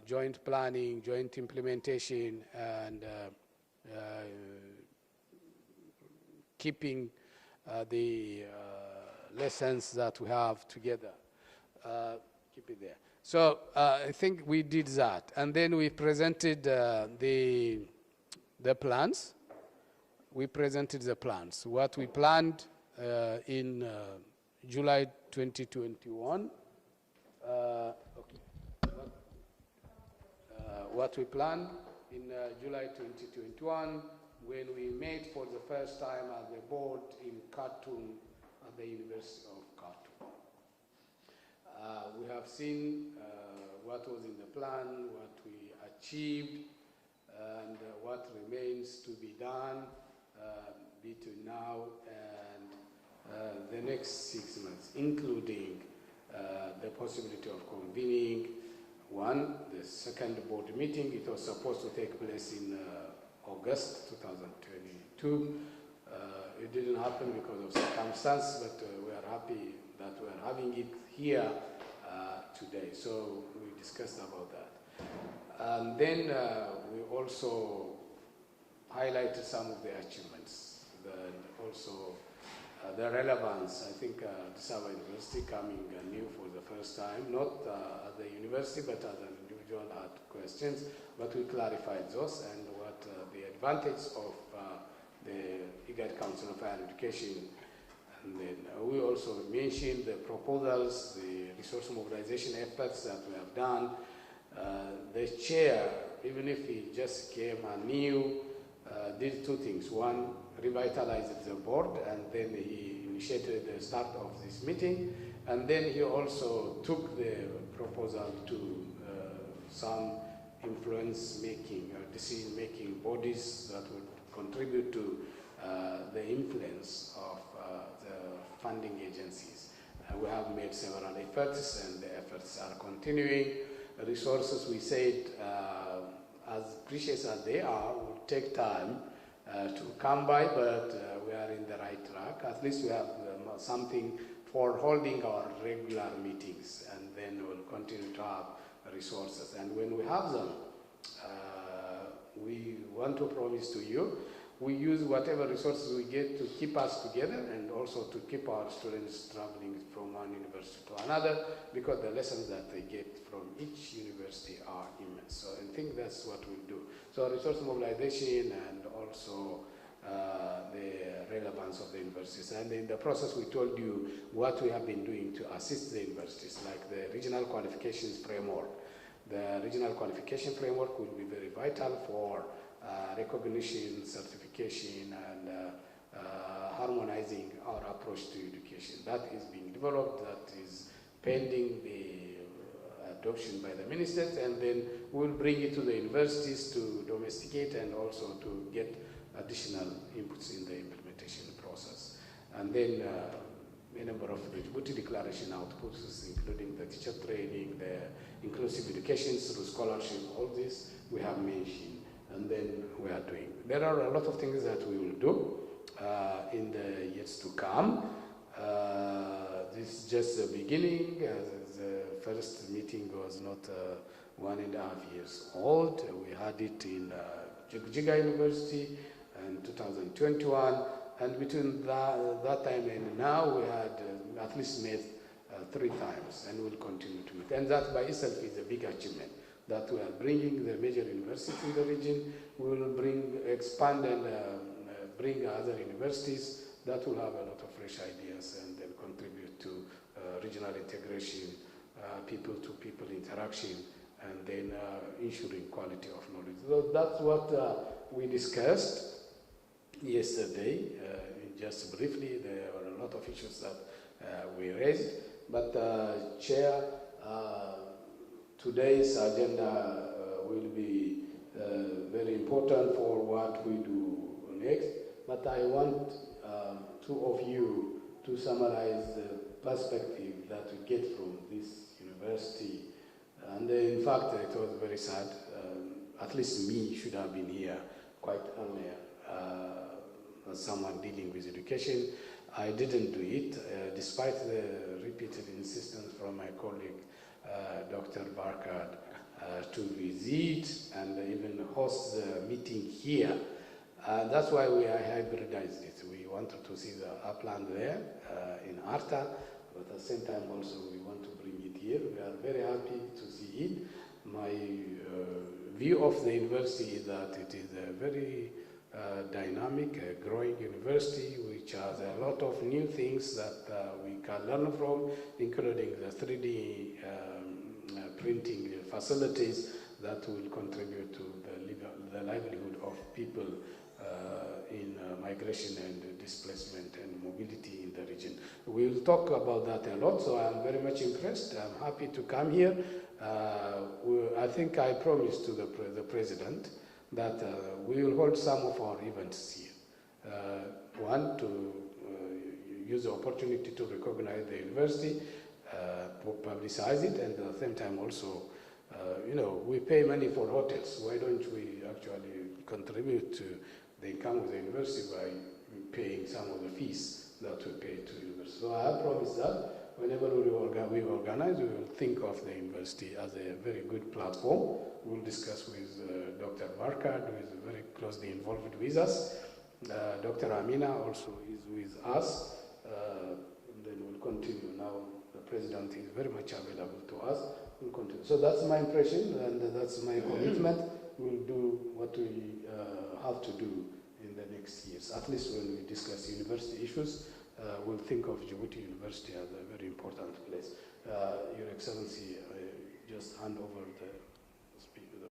joint planning, joint implementation, and keeping the lessons that we have together. Keep it there. So I think we did that. And then we presented the plans. We presented the plans. What we planned in July 2021. What we planned in July 2021 when we met for the first time as a board in Khartoum at the University of Khartoum. We have seen what was in the plan, what we achieved, and what remains to be done between now and the next 6 months, including the possibility of convening the second board meeting. It was supposed to take place in August 2022. It didn't happen because of circumstance, but we are happy that we are having it here today. So we discussed about that. And then we also highlighted some of the achievements, and also the relevance. I think Addis Ababa University coming new for the first time, not at the university, but as an individual had questions, but we clarified those and what the advantage of the IGAD Council of Higher Education. And then we also mentioned the proposals, the resource mobilization efforts that we have done. The chair, even if he just came anew, did two things. One, revitalized the board, and then he initiated the start of this meeting. And then he also took the proposal to some influence-making or decision-making bodies that would contribute to the influence of the funding agencies. We have made several efforts, and the efforts are continuing. The resources, we said, as precious as they are, will take time to come by, but we are in the right track. At least we have something for holding our regular meetings, and then we'll continue to have resources. And when we have them, we want to promise to you, we use whatever resources we get to keep us together and also to keep our students traveling from one university to another, because the lessons that they get from each university are immense. So I think that's what we'll do. So resource mobilization and also the relevance of the universities. And in the process, we told you what we have been doing to assist the universities, like the regional qualifications framework. The regional qualification framework will be very vital for recognition, certification, and harmonizing our approach to education. That is being developed, that is pending the adoption by the ministers, and then we'll bring it to the universities to domesticate and also to get additional inputs in the implementation process. And then a number of Djibouti Declaration outputs, including the teacher training, the inclusive education through scholarship, all this we have mentioned. And then we are doing. There are a lot of things that we will do in the years to come. This is just the beginning. The first meeting was not 1.5 years old. We had it in Jigajiga University in 2021. And between that time and now, we had at least met 3 times, and we'll continue to meet. And that by itself is a big achievement, that we are bringing the major universities in the region. We will expand and bring other universities that will have a lot of fresh ideas and then contribute to regional integration, people-to-people interaction, and then ensuring quality of knowledge. So that's what we discussed yesterday. Just briefly, there were a lot of issues that we raised, but Chair, today's agenda will be very important for what we do next, but I want 2 of you to summarize the perspective that we get from this university. And in fact, it was very sad. At least me should have been here quite earlier as someone dealing with education. I didn't do it, despite the repeated insistence from my colleague, Dr. Barkad, to be visit and even host the meeting here. That's why we hybridized it. We wanted to see the upland there in Arta, but at the same time also we want to bring it here. We are very happy to see it. My view of the university is that it is a very dynamic, growing university which has a lot of new things that we can learn from, including the 3D printing facilities that will contribute to the livelihood of people in migration and displacement and mobility in the region. We will talk about that a lot, so I'm very much impressed. I'm happy to come here. I think I promised to the President that we will hold some of our events here. One, to use the opportunity to recognize the university, publicize it, and at the same time also, we pay money for hotels. Why don't we actually contribute to the income of the university by paying some of the fees that we pay to the university? So I have promised that whenever we organize, we will think of the university as a very good platform. We'll discuss with Dr. Barkad, who is very closely involved with us. Dr. Amina also is with us. And then we'll continue. Now the President is very much available to us. We'll continue. So that's my impression, and that's my commitment. We'll do what we have to do in the next years. At least when we discuss university issues, we'll think of Djibouti University as a very important place. Your Excellency, just hand over the